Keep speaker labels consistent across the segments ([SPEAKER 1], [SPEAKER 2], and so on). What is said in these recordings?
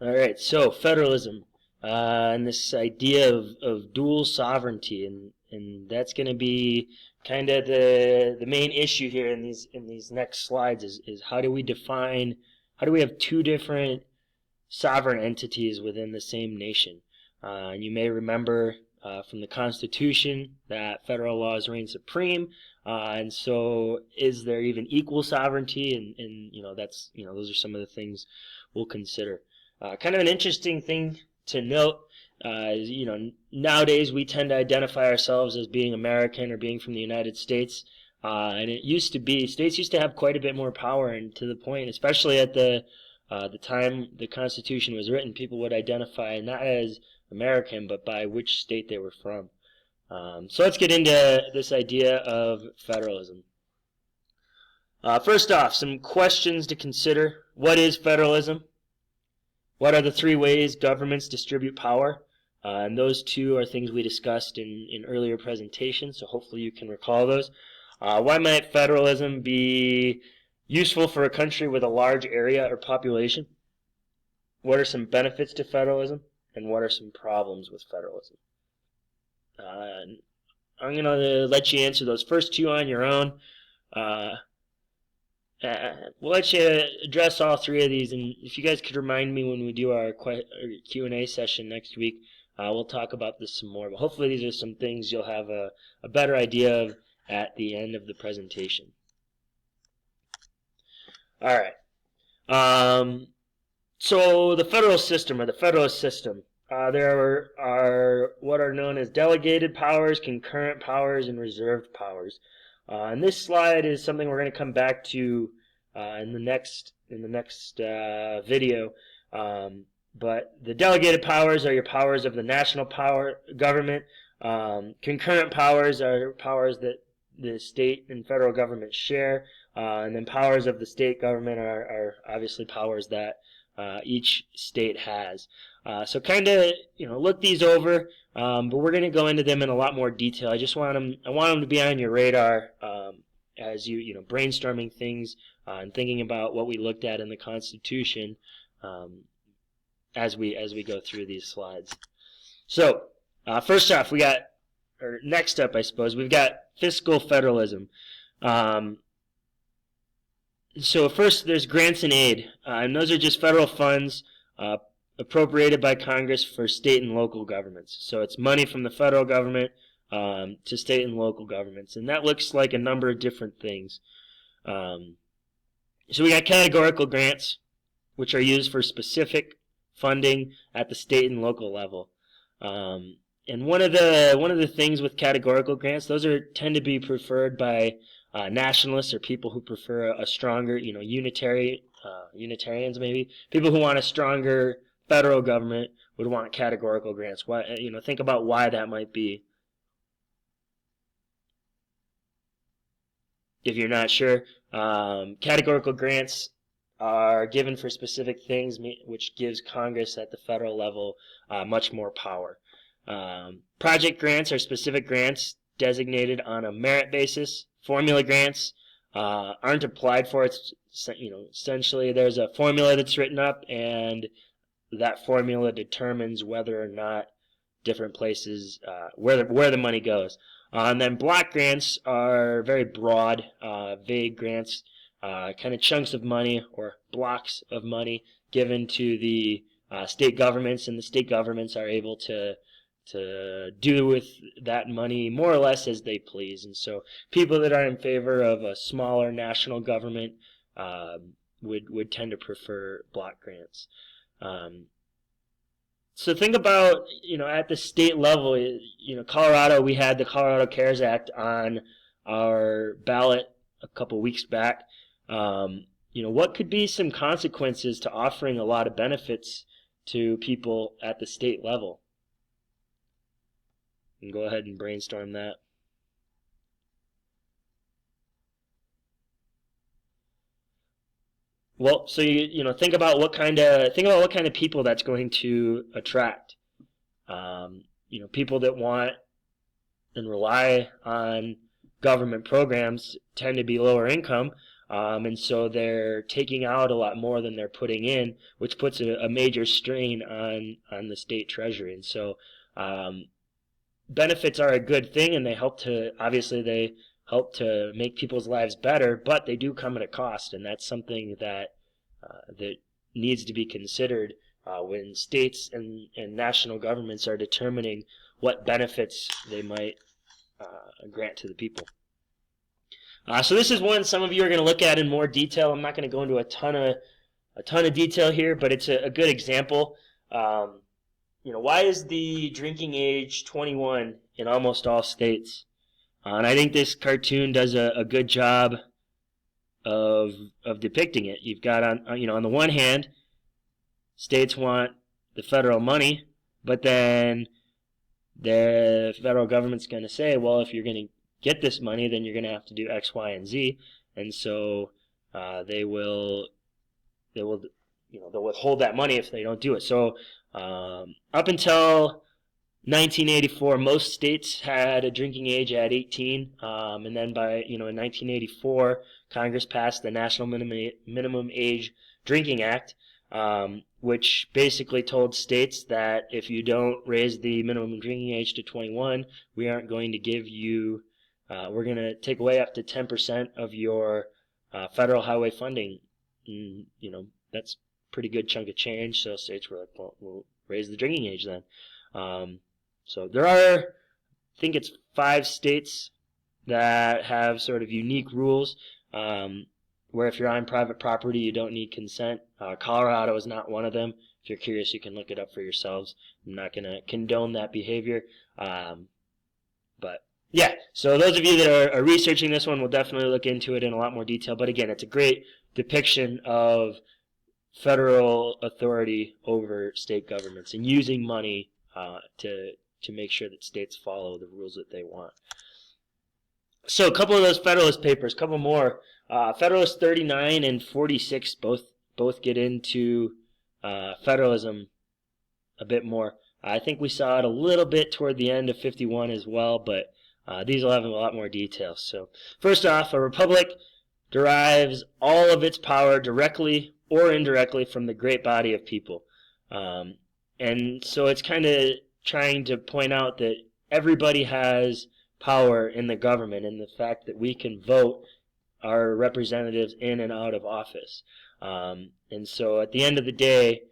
[SPEAKER 1] All right, so federalism and this idea of dual sovereignty, and that's going to be kind of the main issue here in these next slides is how do we have two different sovereign entities within the same nation? And you may remember from the Constitution that federal laws reign supreme, and so is there even equal sovereignty? And those are some of the things we'll consider. Kind of an interesting thing to note is, nowadays we tend to identify ourselves as being American or being from the United States. And it used to be, states used to have quite a bit more power, and to the point, especially at the time the Constitution was written, people would identify not as American, but by which state they were from. So let's get into this idea of federalism. First off, some questions to consider. What is federalism? What are the three ways governments distribute power? And those two are things we discussed in earlier presentations, so hopefully you can recall those. Why might federalism be useful for a country with a large area or population? What are some benefits to federalism? And what are some problems with federalism? I'm going to let you answer those first two on your own. We'll let you address all three of these, and if you guys could remind me when we do our Q&A session next week, we'll talk about this some more. But hopefully these are some things you'll have a better idea of at the end of the presentation. All right. So the federal system, or the federalist system, there are what are known as delegated powers, concurrent powers, and reserved powers. And this slide is something we're going to come back to in the next video. But the delegated powers are your powers of the national government. Concurrent powers are powers that the state and federal government share. And then powers of the state government are obviously powers that each state has. So kind of look these over, but we're going to go into them in a lot more detail. I want them to be on your radar as you brainstorming things and thinking about what we looked at in the Constitution as we go through these slides. So first off, next up, I suppose, we've got fiscal federalism. So first, there's grants and aid, and those are just federal funds appropriated by Congress for state and local governments. So it's money from the federal government to state and local governments, and that looks like a number of different things. So we got categorical grants, which are used for specific funding at the state and local level. And one of the things with categorical grants, those tend to be preferred by nationalists, or people who prefer a stronger, unitarians maybe. People who want a stronger federal government would want categorical grants. Why? Think about why that might be. If you're not sure, categorical grants are given for specific things, which gives Congress at the federal level much more power. Project grants are specific grants designated on a merit basis. Formula grants aren't applied for. It's essentially there's a formula that's written up, and that formula determines whether or not different places where the money goes. And then block grants are very broad, vague grants, kind of chunks of money or blocks of money given to the state governments, and the state governments are able to do with that money more or less as they please. And so people that are in favor of a smaller national government would tend to prefer block grants. So think about, at the state level, Colorado, we had the Colorado CARES Act on our ballot a couple weeks back. What could be some consequences to offering a lot of benefits to people at the state level? And go ahead and brainstorm that. Well, so think about what kind of people that's going to attract. People that want and rely on government programs tend to be lower income, and so they're taking out a lot more than they're putting in, which puts a major strain on the state treasury. And so benefits are a good thing, and they help to, obviously they help to make people's lives better, but they do come at a cost, and that's something that that needs to be considered when states and national governments are determining what benefits they might grant to the people. So this is one some of you are going to look at in more detail. I'm not going to go into a ton of detail here, but it's a good example. Why is the drinking age 21 in almost all states? And I think this cartoon does a good job of depicting it. You've got on the one hand, states want the federal money, but then the federal government's going to say, well, if you're going to get this money, then you're going to have to do X, Y, and Z, and so they will they'll withhold that money if they don't do it. So up until 1984, most states had a drinking age at 18, and then in 1984, Congress passed the National Minimum Age Drinking Act, which basically told states that if you don't raise the minimum drinking age to 21, we aren't going to give you, we're going to take away up to 10% of your federal highway funding. And, that's a pretty good chunk of change, so states were like, well, we'll raise the drinking age then. So there are, I think it's 5 states that have sort of unique rules where if you're on private property, you don't need consent. Colorado is not one of them. If you're curious, you can look it up for yourselves. I'm not going to condone that behavior. But yeah, so those of you that are researching this one will definitely look into it in a lot more detail. But again, it's a great depiction of federal authority over state governments and using money to make sure that states follow the rules that they want. So a couple of those Federalist Papers, a couple more. Federalist 39 and 46 both get into federalism a bit more. I think we saw it a little bit toward the end of 51 as well, but these will have a lot more details. So first off, a republic derives all of its power directly or indirectly from the great body of people. And so it's kind of trying to point out that everybody has power in the government, and the fact that we can vote our representatives in and out of office. And so at the end of the day,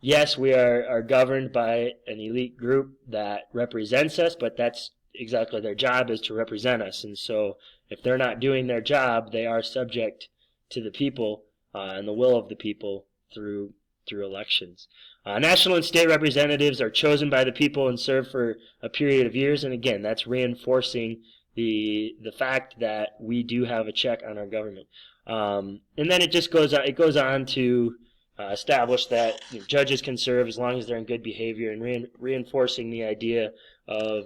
[SPEAKER 1] yes, we are governed by an elite group that represents us, but that's exactly their job, is to represent us. And so if they're not doing their job, they are subject to the people and the will of the people through elections. National and state representatives are chosen by the people and serve for a period of years, and again, that's reinforcing the fact that we do have a check on our government. And then it just goes on to establish that judges can serve as long as they're in good behavior, and reinforcing the idea of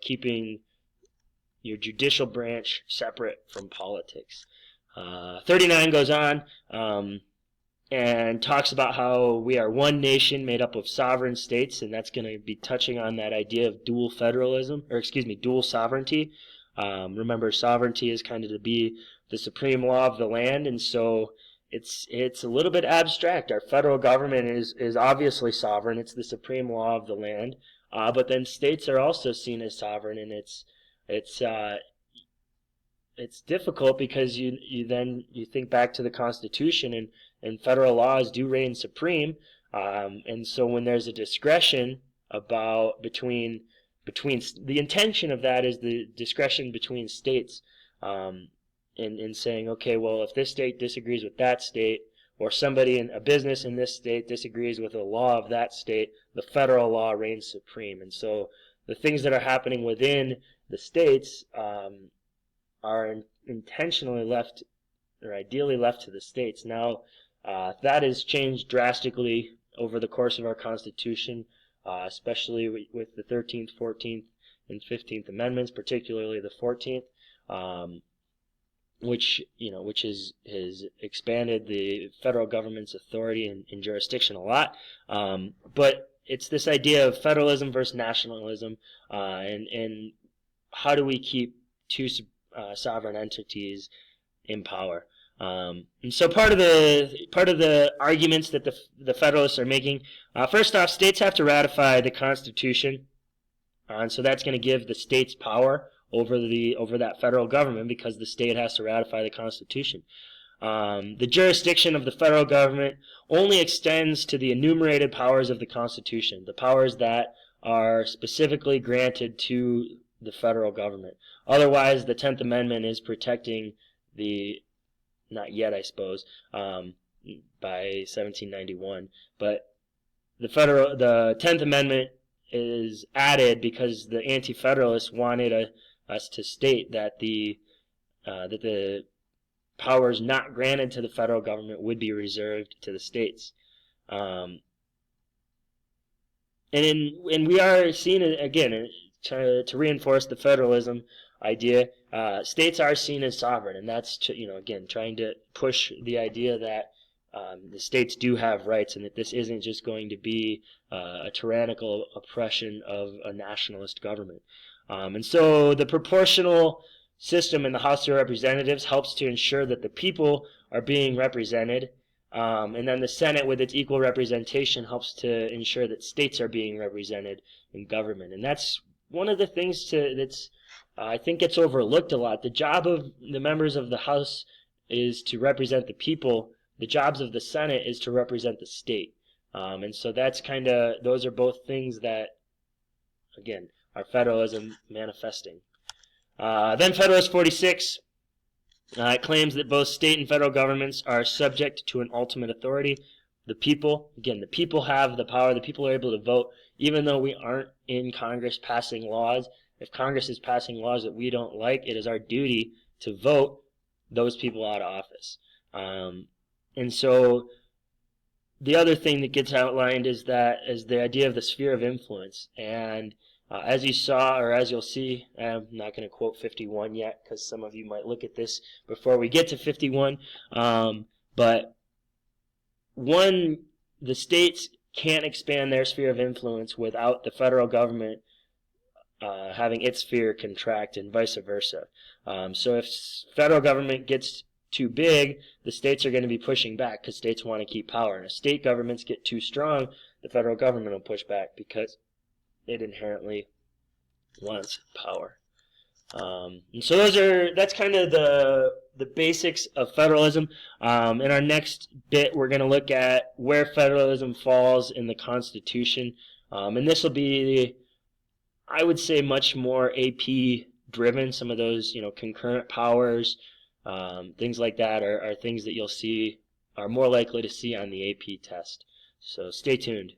[SPEAKER 1] keeping your judicial branch separate from politics. 39 goes on and talks about how we are one nation made up of sovereign states, and that's going to be touching on that idea of dual sovereignty. Remember, sovereignty is kind of to be the supreme law of the land, and so it's a little bit abstract. Our federal government is obviously sovereign; it's the supreme law of the land. But then states are also seen as sovereign, and it's difficult because you think back to the Constitution, and federal laws do reign supreme, and so when there's a discretion between the intention of that is the discretion between states, in saying, okay, well, if this state disagrees with that state, or somebody in a business in this state disagrees with the law of that state, the federal law reigns supreme. And so the things that are happening within the states are intentionally left, or ideally left, to the states. Now, that has changed drastically over the course of our Constitution, especially with the 13th, 14th, and 15th Amendments, particularly the 14th, which has expanded the federal government's authority and jurisdiction a lot. But it's this idea of federalism versus nationalism, and how do we keep two sovereign entities in power. And so part of the arguments that the Federalists are making, first off, states have to ratify the Constitution, and so that's going to give the states power over that federal government because the state has to ratify the Constitution. The jurisdiction of the federal government only extends to the enumerated powers of the Constitution, the powers that are specifically granted to the federal government. Otherwise, the 10th Amendment is protecting the, not yet I suppose, by 1791, but the 10th Amendment is added because the Anti-Federalists wanted us to state that the powers not granted to the federal government would be reserved to the states. And we are seen, again, to reinforce the federalism idea, states are seen as sovereign, and that's, again, trying to push the idea that the states do have rights and that this isn't just going to be a tyrannical oppression of a nationalist government. And so the proportional system in the House of Representatives helps to ensure that the people are being represented, and then the Senate, with its equal representation, helps to ensure that states are being represented in government. And that's one of the things that's I think gets overlooked a lot. The job of the members of the House is to represent the people. The jobs of the Senate is to represent the state. And so that's those are both things that, again, are federalism manifesting. Then Federalist 46 claims that both state and federal governments are subject to an ultimate authority. The people, again, the people have the power. The people are able to vote, even though we aren't in Congress passing laws. If Congress is passing laws that we don't like, it is our duty to vote those people out of office. And so the other thing that gets outlined is the idea of the sphere of influence. And as you saw, or as you'll see, I'm not going to quote 51 yet because some of you might look at this before we get to 51. But the states can't expand their sphere of influence without the federal government having its sphere contract, and vice versa. So if federal government gets too big, the states are going to be pushing back because states want to keep power. And if state governments get too strong, the federal government will push back because it inherently wants power. And so that's kind of the basics of federalism. In our next bit, we're going to look at where federalism falls in the Constitution. And this will be, I would say, much more AP driven. Some of those, concurrent powers, things like that are things that are more likely to see on the AP test. So stay tuned.